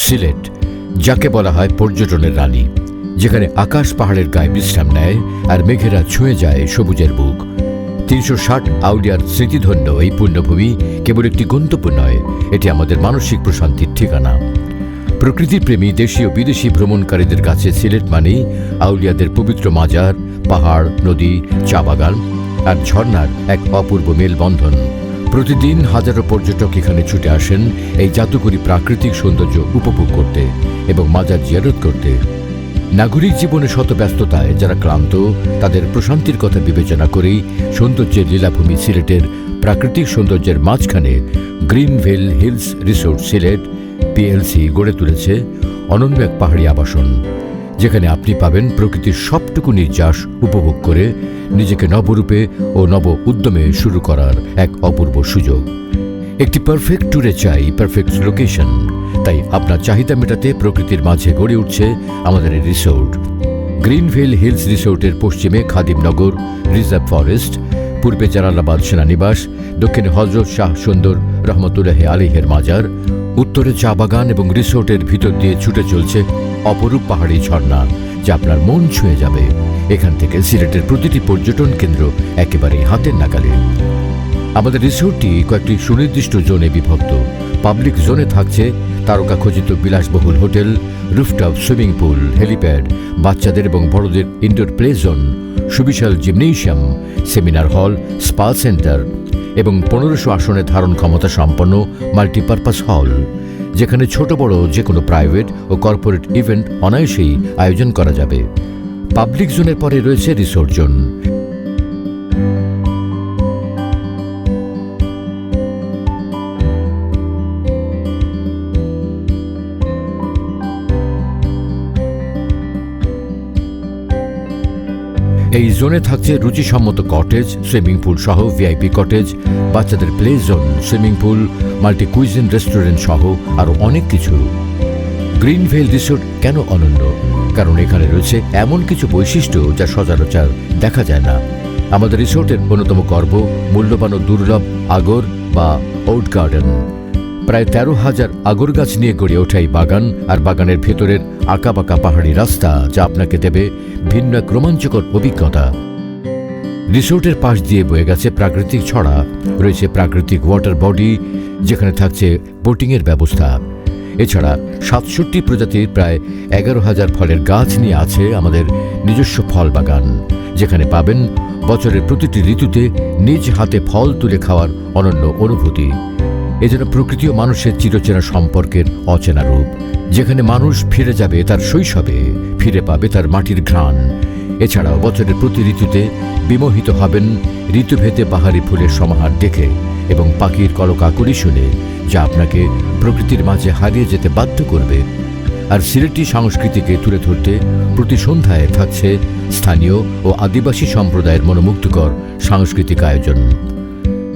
সিলেট, যাকে বলা হয় পর্যটনের রানী, যেখানে আকাশ পাহাড়ের গায়ে বিশ্রাম নেয় আর মেঘেরা ছুঁয়ে যায় সবুজের বুক। ৩৬০ আউলিয়ার স্মৃতিধন্য এই পুণ্যভূমি কেবল একটি গন্তব্য নয়, এটি আমাদের মানসিক প্রশান্তির ঠিকানা। প্রকৃতির প্রেমী দেশীয় বিদেশি ভ্রমণকারীদের কাছে সিলেট মানেই আউলিয়াদের পবিত্র মাজার, পাহাড়, নদী, চা বাগান আর ঝর্ণার এক অপূর্ব মেলবন্ধন। প্রতিদিন হাজারো পর্যটক এখানে ছুটে আসেন এই জাদুকরী প্রাকৃতিক সৌন্দর্য উপভোগ করতে এবং মাজার জিয়ারত করতে। নাগরিক জীবনে শত ব্যস্ততায় যারা ক্লান্ত, তাদের প্রশান্তির কথা বিবেচনা করেই সৌন্দর্যের লীলাভূমি সিলেটের প্রাকৃতিক সৌন্দর্যের মাঝখানে গ্রিনভেল হিলস রিসোর্ট সিলেট পিএলসি গড়ে তুলেছে অনন্য এক পাহাড়ি আবাসন, যেখানে আপনি পাবেন প্রকৃতির সবটুকু নির্যাস উপভোগ করে নিজেকে নবরূপে ও নব উদ্যমে শুরু করার এক অপূর্ব সুযোগ। একটি পারফেক্ট ট্যুরে চাই পারফেক্ট লোকেশন, তাই আপনার চাহিদা মেটাতে প্রকৃতির মাঝে গড়ে উঠছে আমাদের এই রিসোর্ট। গ্রিনভেল হিলস রিসোর্টের পশ্চিমে খাদিমনগর রিজার্ভ ফরেস্ট, পূর্বে জালালাবাদ সেনানিবাস, দক্ষিণে হজরত শাহ সুন্দর রহমতুল্লাহ আলাইহির মাজার, উত্তরে চা বাগান এবং রিসোর্টের ভিতর দিয়ে ছুটে চলছে অপরূপ পাহাড়ি ঝর্ণা, যা আপনার মন ছুঁয়ে যাবে। এখান থেকে সিলেটের প্রতিটি পর্যটন কেন্দ্র একেবারে হাতের নাগালে। আমাদের রিসোর্টটি কয়েকটি সুনির্দিষ্ট জোনে বিভক্ত। পাবলিক জোনে থাকছে তারকাখচিত বিলাসবহুল hotel, rooftop swimming pool, helipad, বাচ্চাদের এবং বড়দের ইনডোর প্লে জোন, সুবিশাল gymnasium, seminar hall, spa centre এবং 1500 আসনের ধারণ ক্ষমতা সম্পন্ন মাল্টিপারপাস হল, যেখানে ছোট বড় যে কোনো প্রাইভেট ও কর্পোরেট ইভেন্ট অনায়াসেই আয়োজন করা যাবে। পাবলিক জোনের পরে রয়েছে রিসোর্ট জোন। এই জোনে থাকছে রুচিসম্মত কটেজ, সুইমিং পুল সহ ভিআইপি কটেজ, বাচ্চাদের play zone, swimming pool, multi cuisine restaurant সহ আরও অনেক কিছু। গ্রিনভেল রিসোর্ট কেন অনন্য? কারণ এখানে রয়েছে এমন কিছু বৈশিষ্ট্য যা সচরাচর দেখা যায় না। আমাদের রিসোর্টের অন্যতম গর্ব মূল্যবান ও দুর্লভ আগর বা ওট গার্ডেন। প্রায় 13,000 আগর গাছ নিয়ে গড়ে ওঠা এই বাগান আর বাগানের ভেতরের আঁকাবাঁকা পাহাড়ি রাস্তা, যা আপনাকে দেবে ভিন্ন এক রোমাঞ্চকর অভিজ্ঞতা। রিসোর্টের পাশ দিয়ে বয়ে গেছে প্রাকৃতিক ছড়া, রয়েছে প্রাকৃতিক ওয়াটার বডি, যেখানে থাকছে বোটিংয়ের ব্যবস্থা। এছাড়া 67 প্রজাতির প্রায় 11,000 ফলের গাছ নিয়ে আছে আমাদের নিজস্ব ফল বাগান, যেখানে পাবেন বছরের প্রতিটি ঋতুতে নিজ হাতে ফল তুলে খাওয়ার অনন্য অনুভূতি। এজন্য প্রকৃতি ও মানুষের চিরচেনা সম্পর্কের অচেনা রূপ, যেখানে মানুষ ফিরে যাবে তার শৈশবে, ফিরে পাবে তার মাটির ঘ্রাণ। এছাড়াও বছরের প্রতি ঋতুতে বিমোহিত হবেন ঋতুভেদে বাহারি ফুলের সমাহার দেখে এবং পাখির কলকাকলি শুনে, যা আপনাকে প্রকৃতির মাঝে হারিয়ে যেতে বাধ্য করবে। আর সিলেটি সংস্কৃতিকে তুলে ধরতে প্রতি সন্ধ্যায় থাকছে স্থানীয় ও আদিবাসী সম্প্রদায়ের মনোমুগ্ধকর সাংস্কৃতিক আয়োজন।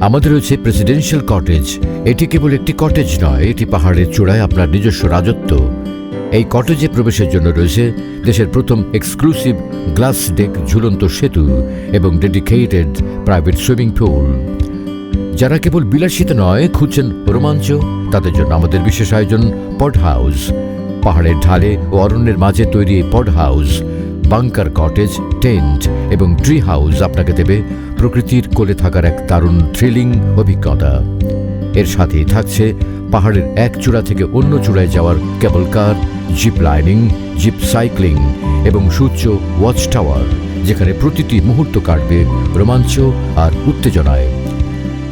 আমাদের রয়েছে প্রেসিডেন্সিয়াল কটেজ। এটি কেবল একটি কটেজ নয়, এটি পাহাড়ের চূড়ায় আপনার নিজস্ব রাজত্ব। এই কটেজে প্রবেশের জন্য রয়েছে দেশের প্রথম এক্সক্লুসিভ গ্লাস ডেক ঝুলন্ত সেতু এবং ডেডিকেটেড প্রাইভেট সুইমিং পুল। যারা কেবল বিলাসিতা নয়, খুঁজছেন রোমাঞ্চ, তাদের জন্য আমাদের বিশেষ আয়োজন পড হাউস। পাহাড়ের ঢালে ও অরণ্যের মাঝে তৈরি এই পড হাউস, বাংকার কটেজ, টেন্ট এবং ট্রি হাউস আপনাকে দেবে প্রকৃতির কোলে থাকার এক দারুণ থ্রিলিং অভিজ্ঞতা। এর সাথেই থাকছে পাহাড়ের এক চূড়া থেকে অন্য চূড়ায় যাওয়ার কেবল কার, জিপ লাইনিং, জিপ সাইক্লিং এবং সুউচ্চ ওয়াচ টাওয়ার, যেখানে প্রতিটি মুহূর্ত কাটবে রোমাঞ্চ আর উত্তেজনায়।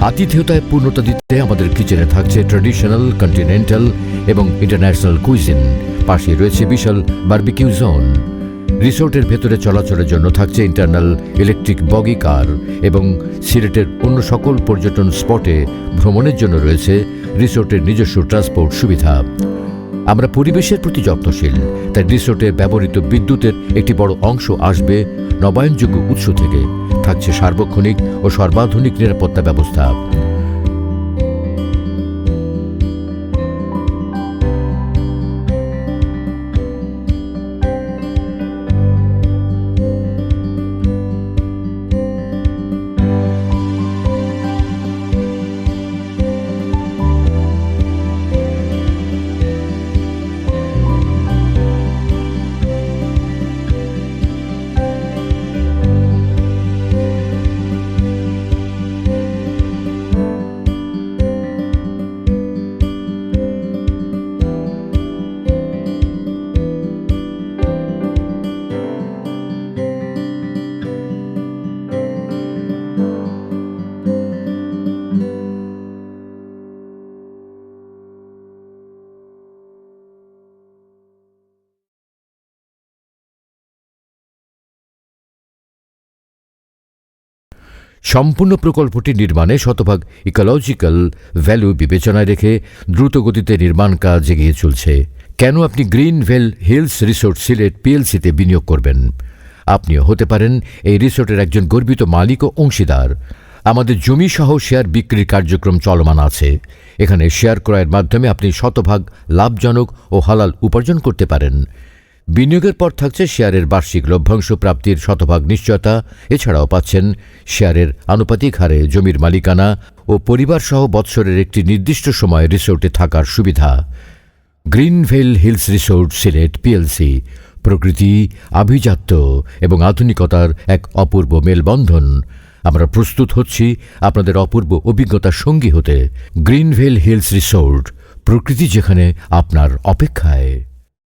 আতিথেয়তায় পূর্ণতা দিতে আমাদের কিচেনে থাকছে ট্র্যাডিশনাল, কন্টিনেন্টাল এবং ইন্টারন্যাশনাল কুইজিন। পাশে রয়েছে বিশাল বারবিকিউ জোন। রিসোর্টের ভেতরে চলাচলের জন্য থাকছে ইন্টারনাল ইলেকট্রিক বগি কার এবং সিলেটের অন্য সকল পর্যটন স্পটে ভ্রমণের জন্য রয়েছে রিসোর্টের নিজস্ব ট্রান্সপোর্ট সুবিধা। আমরা পরিবেশের প্রতি যত্নশীল, তাই রিসোর্টে ব্যবহৃত বিদ্যুতের একটি বড় অংশ আসবে নবায়নযোগ্য উৎস থেকে। থাকছে সার্বক্ষণিক ও সর্বাধুনিক নিরাপত্তা ব্যবস্থা। সম্পূর্ণ প্রকল্পটি নির্মাণে শতভাগ ইকোলজিক্যাল ভ্যালু বিবেচনায় রেখে দ্রুত গতিতে নির্মাণ কাজ এগিয়ে চলছে। কেন আপনি গ্রিনভেল হিলস রিসোর্ট সিলেট পিএলসিতে বিনিয়োগ করবেন? আপনিও হতে পারেন এই রিসোর্টের একজন গর্বিত মালিক ও অংশীদার। আমাদের জমি সহ শেয়ার বিক্রির কার্যক্রম চলমান আছে। এখানে শেয়ার ক্রয়ের মাধ্যমে আপনি শতভাগ লাভজনক ও হালাল উপার্জন করতে পারেন। বিনিয়োগের পর থাকছে শেয়ারের বার্ষিক লভ্যাংশ প্রাপ্তির শতভাগ নিশ্চয়তা। এছাড়াও পাচ্ছেন শেয়ারের আনুপাতিক হারে জমির মালিকানা ও পরিবার সহ বৎসরের একটি নির্দিষ্ট সময় রিসোর্টে থাকার সুবিধা। গ্রিনভেল হিলস রিসোর্ট সিলেট পিএলসি প্রকৃতি, আভিজাত্য এবং আধুনিকতার এক অপূর্ব মেলবন্ধন। আমরা প্রস্তুত হচ্ছি আপনাদের অপূর্ব অভিজ্ঞতার সঙ্গী হতে। গ্রিনভেল হিলস রিসোর্ট, প্রকৃতি যেখানে আপনার অপেক্ষায়।